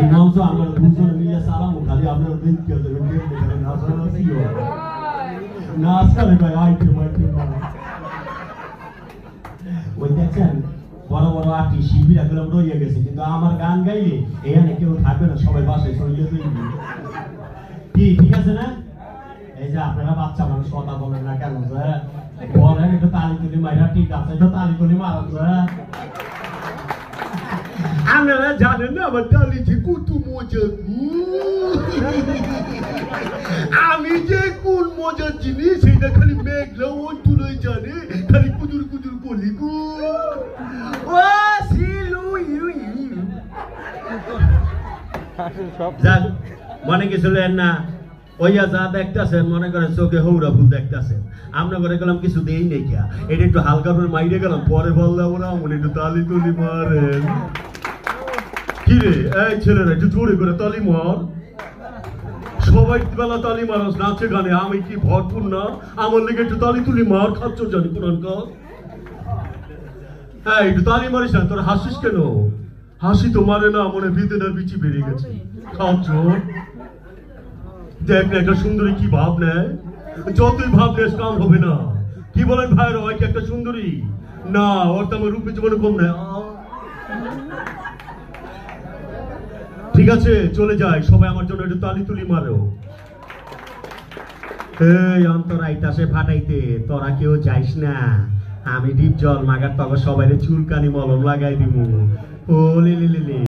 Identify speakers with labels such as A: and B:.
A: এই মঞ্চ আমরা দুজন মিলে চালাবো খালি আপনারা দেখতে দেবেন নাচ করে ভাই আইটেম ওই দেখছেন বড় বড় আর্টিস্ট শিল্পীরা গুলো রয়ে গেছে কিন্তু আমার গান গাইলে এখানে কেউ থাকবে না সবাই বাসায় চলে যেতে কি ঠিক আছে না এই যে আপনারা বাচ্চা মানুষ কথা বলেন না কেন বলেন একটু তালি তুলি মারা ঠিক আছে একটু তালি তুলি মারা আপনারা জানেন না আমার তালি যে কত মজা আমি যে কোন মজার জিনিস সেটা খালি মেঘলা অন্তুলই জানে খালি কুদুর কুদুর বলি গো ও সিলু যাক মনে কিছু লেন না ওইয়া যা দেখতেছেন মনে করেন চোখে হৌরা ফুল দেখতেছেন আমরা করে গেলাম কিছু দেই নেই কিয়া এটা একটু হালকা করে মাইরে গেলাম পরে বললাম ওরা মনে একটু তালি তুলি মারেন কি রে এই ছেলেরা একটু জোরে করে তালি মার সবাই বেলা তালি মারাস নাচে গানে আমি কি ভরপুর না আমার লেগে একটু তালি তুলি মার খাচ্ছ জানি পুরানকার হ্যাঁ একটু তালি মারিস না তোর হাসিস কেন হাসি তো মারে না মনে ভিতরের বিচি বেরিয়ে গেছে খাচ্ছ দেখ না একটা সুন্দরী কি ভাব নেয় যতই ভাব নেস কাম হবে না কি বলেন ভাইরা হয় কি একটা সুন্দরী না ওর তো আমার রূপে জীবনে কম নেয় ঠিক আছে চলে যায় সবাই আমার জন্য একটু তালি তুলি মারো এই অন্তর আইতাসে ফাটাইতে তোরা কেউ যাইস না আমি ডিপ জল মাগার তবে সবাই চুলকানি মলম লাগাই দিমু ও লি লি লি